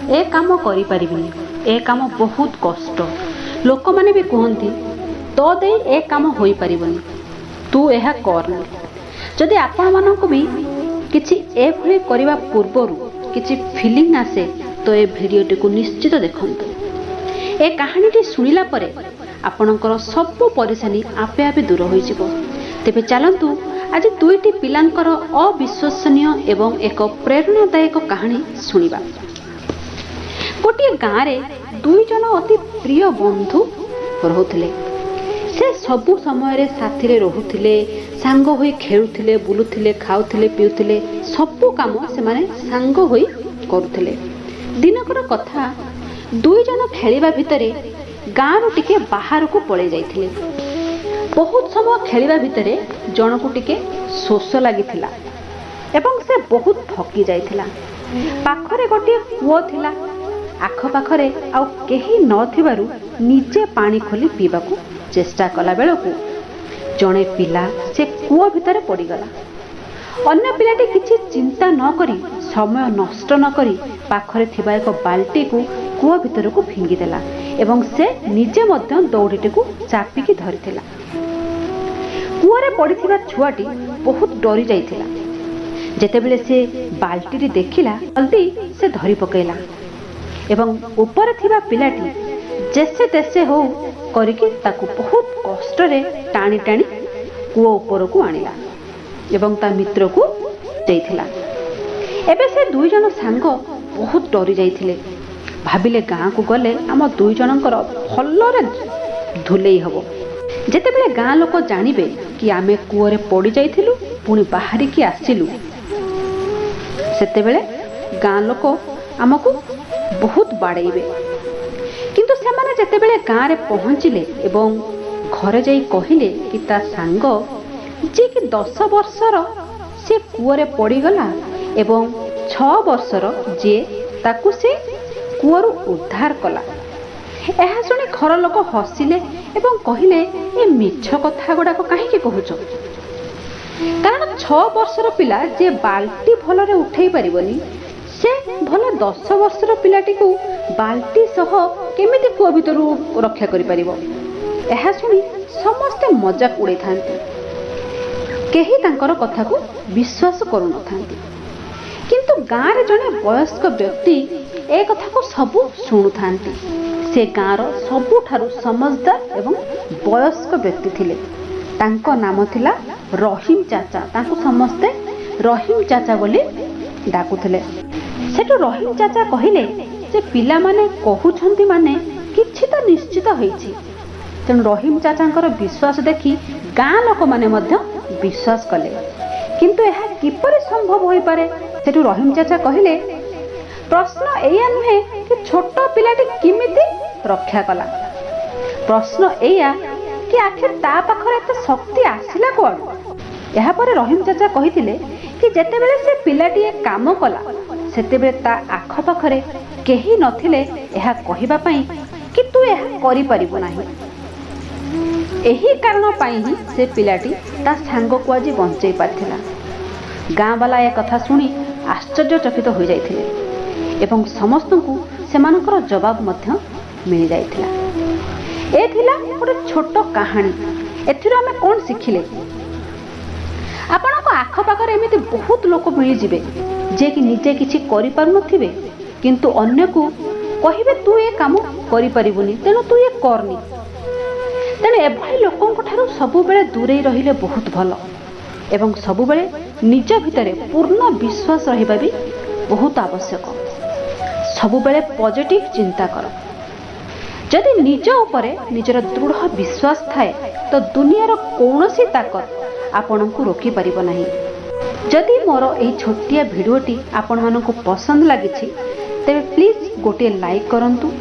ए काम करिपारिबिनी, ए काम बहुत कष्ट। लोक माने भी कहती तो दे ए काम होई परिबनी, तू एहा करना। जदि आपण मानक भी किछि एभଳି करिबा पूर्वरु किछि फीलिंग आसे तो ए भिडियोटी को निश्चित देखंतु। ए कहानीटी सुनिला परे आपणकर सब परेशानी आपे आपे दूर हो जिवो। तेबे चलंतु आज दुईटी पिलांकर अविश्वसनीय एवं एक प्रेरणादायक कहानी सुनिबा। गोटे गाँव रे दुई जन अति प्रिय बंधु रहुथिले। से सबु समय साथी रे रहुथिले, सांग होई खेलुथिले, बुलुथिले, खाउथिले, पिउथिले, सबु काम से माने सांग होई करुथिले। दिनकर कथा, दुई जन खेलिबा भितरे गाँव टिके बाहर को पळे जाइथिले। बहुत समय खेलिबा भितरे जन को टिके शोष लागिथिला एवं से बहुत थकी जाइथिला। पाखरे गोटे कुओ थिला। आख पाखरे आउ केही नथिबारु निजे पानी खोली पीबाकू चेष्टा कला बेलकू जणे पिला से कुओ भितरे पड़ीगला। अन्य पिलाटी किछि चिंता न करी, समय नष्ट न करी पाखरे थिबा एक बाल्टी को कुओ भितर को फिंगी देला एवं से निजे मध्य दौड़ीटी को चापिकी धरिथिला। कुओरे पड़िथिबा छुआटी बहुत डरी जाइथिला। जेतेबेले से बाल्टी देखिला जल्दी से धरी पकेला एवं ऊपर थिबा पिलाटी जैसे तैसे हो करिके ताकू बहुत कष्ट रे टाणी टाणी कुओ ऊपर को आनिला एवं ता मित्र को देइथिला। एबे से दुई जन सांग बहुत डरी जाइथिले। भाबिले गाँ को गले आम दुई जनकर भलरे धुलेई हबो। जेतेबेले गाँ लोक जानिबे कि आमे कुओरे पड़ी जाइथिलु पुणी बाहरी की आसिलु, सेतेबेले गाँ लोक आमको बहुत बाड़ेइबे। किंतु सेमाने जेतेबेले गाँ रे पहुँचिले एवं घरे जाई कहिले कि ता सांग जे कि 10 वर्षर से कुओरे पड़ीगला एवं 6 वर्षर जे ताकू से कुओरु उद्धार कला। एहा सुनी घर लोक हसिले एवं कहिले ए मिछ कथा गुड़ाक कहीं कहूच, कारण 6 वर्षर पिला जे बाल्टी भलरे उठेई परिबनी से भल 10 वर्षर पिलाटी को बाल्टी सह केमिति कुओ भितर रक्षा करि परिबो। एहा सुनी समस्ते मजाक उड़े थांती, केही तांकर कथा को विश्वास करू न थांती। किंतु गाँ रे जने वयस्क व्यक्ति ए कथा को सबु सुनु थांती। से गाँर सबुठारु समझदार एवं वयस्क व्यक्ति थिले। तांको नाम थिला रहीम चाचा। तांको समस्ते रहीम चाचा बोली डाकुथिले। सेठु रहीम चाचा कहिले जे पिला माने कहउछंती माने किछि त निश्चित होईछि। तेणु रहीम चाचांकर विश्वास देखि गाँ लोक माने मध्य विश्वास कले। किंतु एहा किपरि संभव होई पारे? सेठु रहीम चाचा कहिले प्रश्न एया नुहे कि छोट पिलाटी किमिति रक्षा कला, प्रश्न एया कि आखिर ता पाखरे एते शक्ति आसिला कोन? एहा परे रहीम चाचा कहिथिले कि जेतेबेले से पिलाटी ए काम कला सेतेबेले ता आख पाखरे केही नथिले एहा कहिबा पई कि तू एहा करि परिबो नाही। एही कारण पई ही से पिलाटी ता सांग को आज बंचई पारथिला। गाँ वाला ए कथा सुनी आश्चर्यचकित हो जाइथिले एवं समस्त को सेमानकर जवाब मध्य मिल जाइथिला। ए थिला गोटे छोट कहानी। एथिरो आमे कोन सिखिले? आपनको आख पाखरे एमिति बहुत लोक मिल जिवे जे कि निजे किछि करि पारु नथिबे, किंतु अन्य को कहिबे तू ए काम करि परिबुनी, तेनु तू ए करनी। तेणु एभली लोकंक ठारू सबु बेले दूरे रहिले बहुत भलो एवं सबु बेले निज भितरे पूर्ण विश्वास रहिबा भी बहुत आवश्यक। सबु बेले पॉजिटिव चिंता कर। जदि निज उपरे निजर दृढ़ विश्वास थाए तो दुनियार कौनसी ताकत आपण को रोकी परिबो नाही। जदि मोर एही छोटिया भिडियोटी आपण मानकु पसंद लागिछि तेबे प्लीज गोटे लाइक करंतु,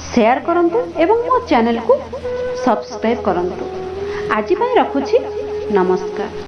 शेयर करंतु एवं मो चैनल को सब्सक्राइब करंतु। आज पई रखुछि, नमस्कार।